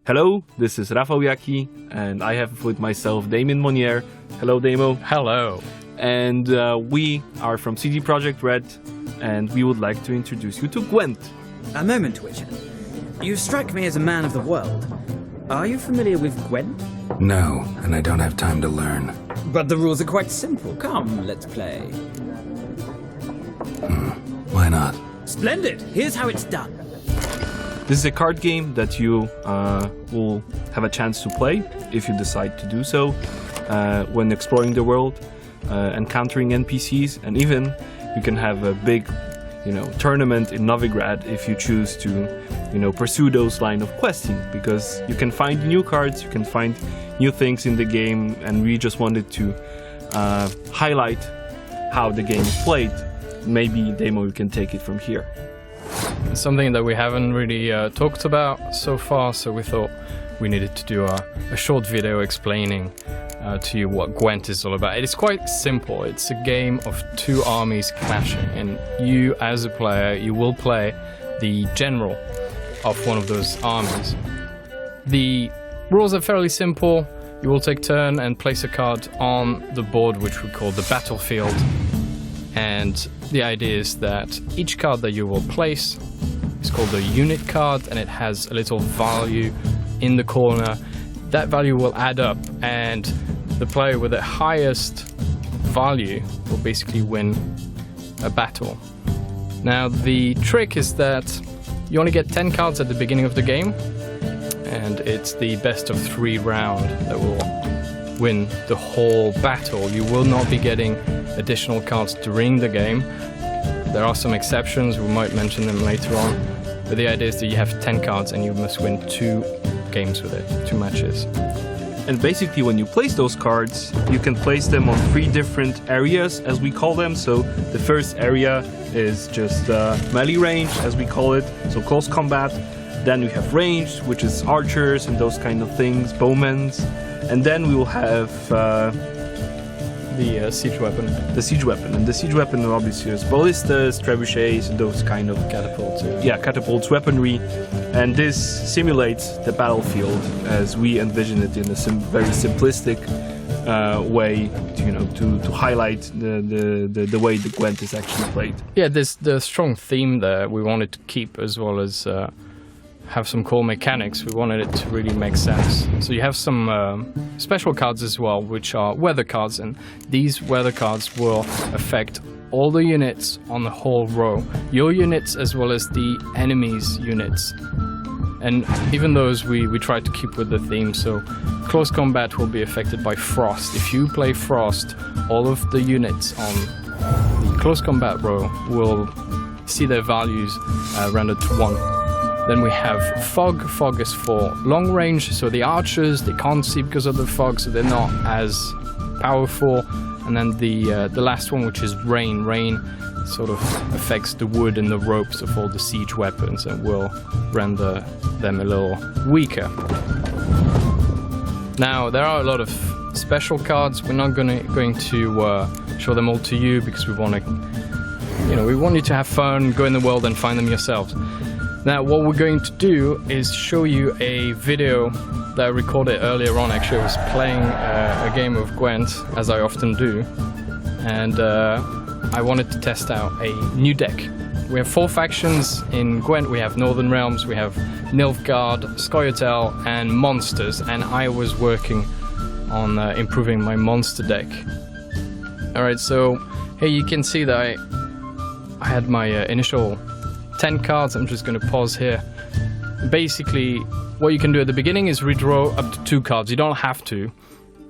Hello, this is Rafał Jaki, and I have with myself Damien Monnier. Hello, Damo. Hello. And we are from CD Projekt Red, and we would like to introduce you to Gwent. A moment, Witcher. You strike me as a man of the world. Are you familiar with Gwent? No, and I don't have time to learn. But the rules are quite simple. Come, let's play. Why not? Splendid! Here's how it's done. This is a card game that you will have a chance to play if you decide to do so when exploring the world, encountering NPCs, and even you can have a big, tournament in Novigrad if you choose to, pursue those line of questing, because you can find new cards, you can find new things in the game, and we just wanted to highlight how the game is played. Maybe, Damo, you can take it from here. Something that we haven't really talked about so far, so we thought we needed to do a short video explaining to you what Gwent is all about. It is quite simple. It's a game of two armies clashing, and you as a player, you will play the general of one of those armies. The rules are fairly simple. You will take turn and place a card on the board, which we call the battlefield. And the idea is that each card that you will place is called a unit card, and it has a little value in the corner. That value will add up, and the player with the highest value will basically win a battle. Now, the trick is that you only get 10 cards at the beginning of the game, and it's the best of 3 round that will win the whole battle. You will not be getting additional cards during the game. There are some exceptions, we might mention them later on, but the idea is that you have 10 cards and you must win 2 games with it, 2 matches. And basically when you place those cards, you can place them on 3 different areas, as we call them. So the first area is just melee range, as we call it, so close combat. Then we have ranged, which is archers and those kind of things, bowmen. And then we will have the siege weapon. The siege weapon. And the siege weapon obviously is ballistas, trebuchets, and those kind of catapults. Yeah, catapults, weaponry. And this simulates the battlefield as we envision it in a very simplistic way, to highlight the way the Gwent is actually played. Yeah, there's the strong theme there we wanted to keep, as well as have some cool mechanics. We wanted it to really make sense. So you have some special cards as well, which are weather cards, and these weather cards will affect all the units on the whole row. Your units as well as the enemy's units. And even those we tried to keep with the theme, so close combat will be affected by frost. If you play frost, all of the units on the close combat row will see their values rendered to 1. Then we have fog. Fog is for long range, so the archers, they can't see because of the fog, so they're not as powerful. And then the last one, which is rain. Rain sort of affects the wood and the ropes of all the siege weapons and will render them a little weaker. Now, there are a lot of special cards. We're not going to show them all to you because we want you to have fun, go in the world and find them yourselves. Now, what we're going to do is show you a video that I recorded earlier on. Actually, I was playing a game of Gwent, as I often do, and I wanted to test out a new deck. We have 4 factions in Gwent. We have Northern Realms, we have Nilfgaard, Scoia'tael, and Monsters, and I was working on improving my monster deck. Alright, so here you can see that I had my initial 10 cards. I'm just going to pause here. Basically, what you can do at the beginning is redraw up to 2 cards. You don't have to,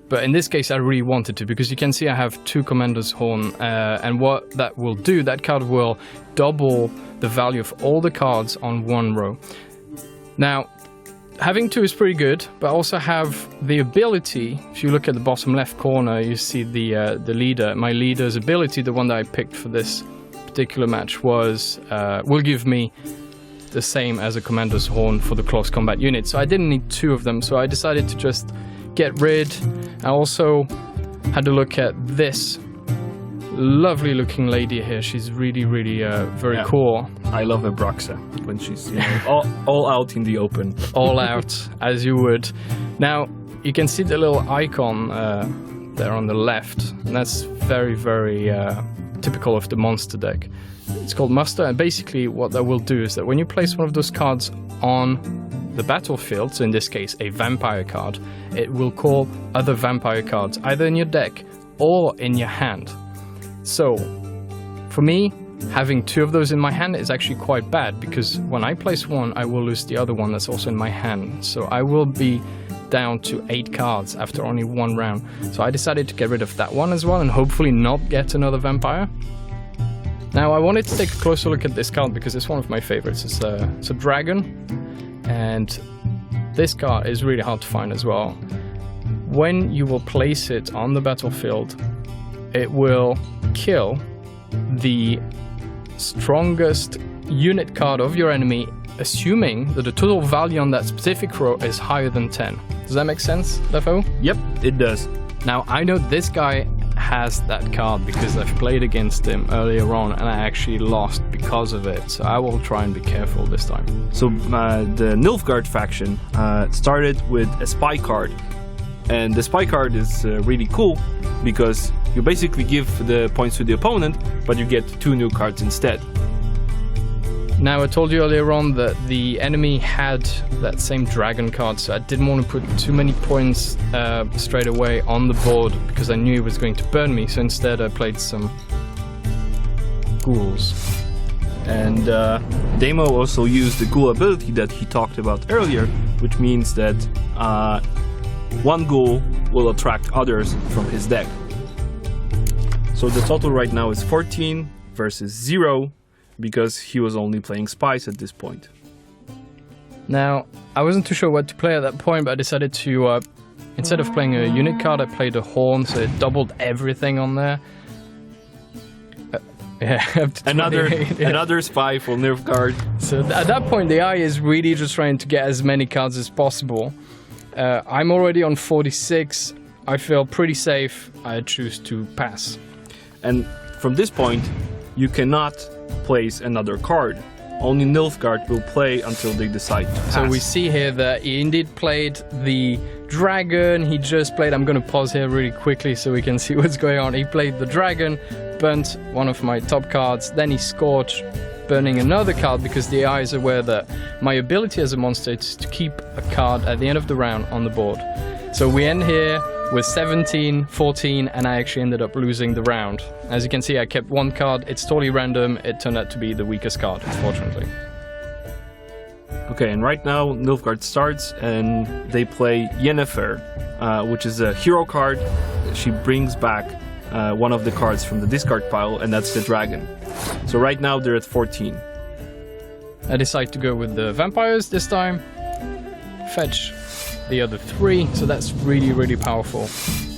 but in this case I really wanted to, because you can see I have 2 Commander's Horn, and what that will do, that card will double the value of all the cards on 1 row. Now, having 2 is pretty good, but also have the ability, if you look at the bottom left corner, you see the leader. My leader's ability, the one that I picked for this particular match, will give me the same as a Commander's Horn for the close combat unit. So I didn't need 2 of them, so I decided to just get rid. I also had to look at this lovely looking lady here. She's really, really very cool. I love Abraxa when she's all out in the open. All out, as you would. Now, you can see the little icon there on the left, and that's very, very typical of the monster deck. It's called muster, and basically what that will do is that when you place one of those cards on the battlefield, so in this case a vampire card, it will call other vampire cards either in your deck or in your hand. So, for me, having 2 of those in my hand is actually quite bad, because when I place one, I will lose the other one that's also in my hand. So I will be down to 8 cards after only 1 round. So I decided to get rid of that one as well and hopefully not get another vampire. Now I wanted to take a closer look at this card because it's one of my favorites. It's a dragon, and this card is really hard to find as well. When you will place it on the battlefield, it will kill the strongest unit card of your enemy, assuming that the total value on that specific row is higher than 10. Does that make sense, Lefo? Yep, it does. Now, I know this guy has that card because I've played against him earlier on and I actually lost because of it, so I will try and be careful this time. So the Nilfgaard faction started with a spy card, and the spy card is really cool because you basically give the points to the opponent, but you get 2 new cards instead. Now, I told you earlier on that the enemy had that same dragon card, so I didn't want to put too many points straight away on the board because I knew he was going to burn me, so instead I played some ghouls. And Demo also used the ghoul ability that he talked about earlier, which means that 1 ghoul will attract others from his deck. So the total right now is 14 versus 0, because he was only playing spies at this point. Now, I wasn't too sure what to play at that point, but I decided to, instead of playing a unit card, I played a horn, so it doubled everything on there. Yeah, another spy for Nilfgaard. So at that point, the AI is really just trying to get as many cards as possible. I'm already on 46. I feel pretty safe. I choose to pass. And from this point, you cannot place another card. Only Nilfgaard will play until they decide to pass. So we see here that he indeed played the dragon. He just played, I'm going to pause here really quickly so we can see what's going on. He played the dragon, burnt one of my top cards, then he scorched, burning another card because the AI is aware that my ability as a monster is to keep a card at the end of the round on the board. So we end here with 17, 14, and I actually ended up losing the round. As you can see, I kept 1 card. It's totally random. It turned out to be the weakest card, unfortunately. Okay, and right now Nilfgaard starts and they play Yennefer, which is a hero card. She brings back one of the cards from the discard pile, and that's the dragon. So right now they're at 14. I decide to go with the vampires this time. Fetch the other 3, so that's really, really powerful.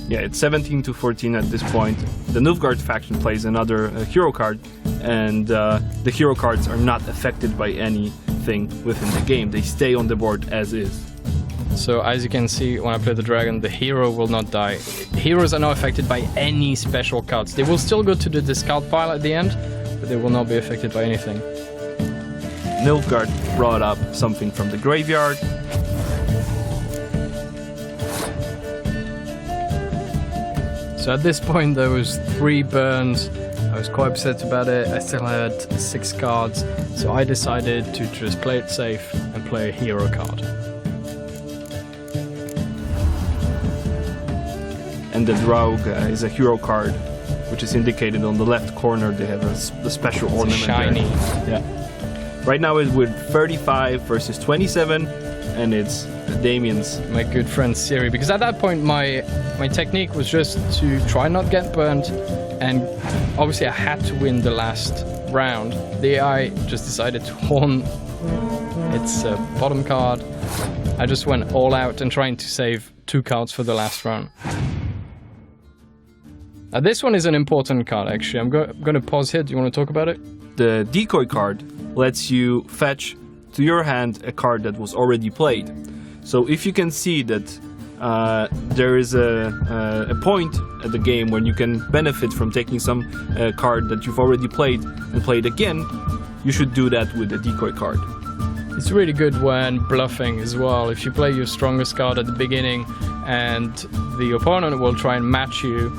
Yeah, it's 17 to 14 at this point. The Nilfgaard faction plays another hero card, and the hero cards are not affected by anything within the game. They stay on the board as is. So as you can see, when I play the dragon, the hero will not die. Heroes are not affected by any special cards. They will still go to the discard pile at the end, but they will not be affected by anything. Nilfgaard brought up something from the graveyard. So at this point there was 3 burns. I was quite upset about it. I still had 6 cards, so I decided to just play it safe and play a hero card. And the Draug is a hero card, which is indicated on the left corner. They have a special ornament. Shiny. There. Yeah. Right now it's with 35 versus 27, and it's Damien's. My good friend Siri, because at that point my technique was just to try not get burnt, and obviously I had to win the last round. The AI just decided to horn its bottom card. I just went all out and trying to save 2 cards for the last round. Now this one is an important card actually. I'm going to pause here. Do you want to talk about it? The decoy card lets you fetch to your hand a card that was already played. So if you can see that there is a point at the game when you can benefit from taking some card that you've already played and play it again. You should do that with a decoy card. It's really good when bluffing as well. If you play your strongest card at the beginning and the opponent will try and match you,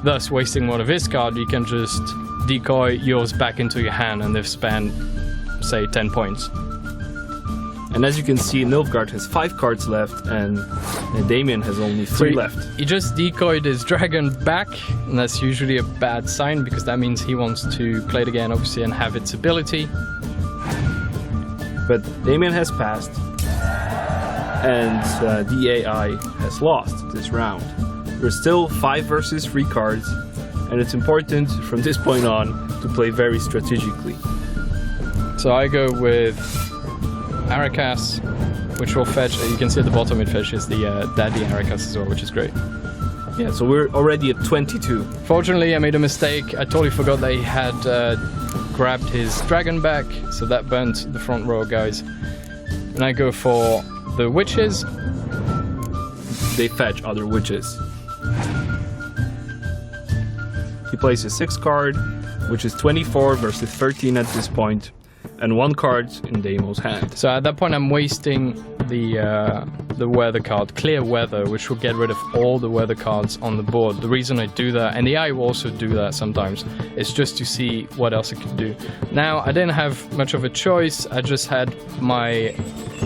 thus wasting one of his cards, you can just decoy yours back into your hand and they've spent, say, 10 points. And as you can see, Novigrad has 5 cards left and Damien has only 3 left. He just decoyed his dragon back, and that's usually a bad sign because that means he wants to play it again, obviously, and have its ability. But Damien has passed, and the AI has lost this round. There's still 5 versus 3 cards, and it's important from this point on to play very strategically. So I go with Arakas, which will fetch, you can see at the bottom it fetches the Daddy Arakas as well, which is great. Yeah, so we're already at 22. Fortunately, I made a mistake. I totally forgot that he had grabbed his dragon back, so that burnt the front row guys. And I go for the witches. They fetch other witches. He plays a 6 card, which is 24 versus 13 at this point, and 1 card in Damo's hand. So at that point I'm wasting the weather card, Clear Weather, which will get rid of all the weather cards on the board. The reason I do that, and the AI will also do that sometimes, is just to see what else it could do. Now, I didn't have much of a choice, I just had my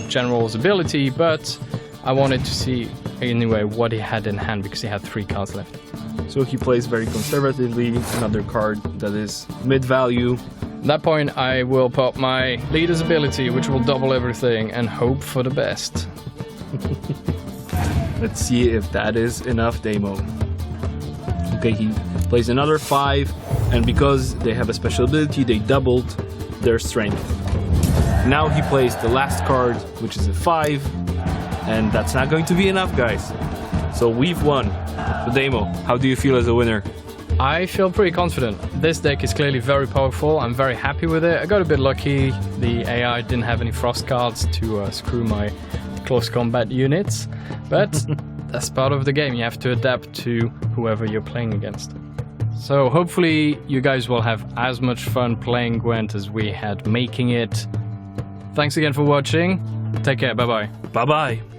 general's ability, but I wanted to see anyway what he had in hand because he had 3 cards left. So he plays very conservatively, another card that is mid-value. At that point, I will pop my leader's ability, which will double everything, and hope for the best. Let's see if that is enough, Damo. Okay, he plays another 5, and because they have a special ability, they doubled their strength. Now he plays the last card, which is a 5, and that's not going to be enough, guys. So we've won. So Damo, how do you feel as a winner? I feel pretty confident. This deck is clearly very powerful. I'm very happy with it. I got a bit lucky. The AI didn't have any frost cards to screw my close combat units, but that's part of the game. You have to adapt to whoever you're playing against. So hopefully you guys will have as much fun playing Gwent as we had making it. Thanks again for watching. Take care. Bye-bye. Bye-bye.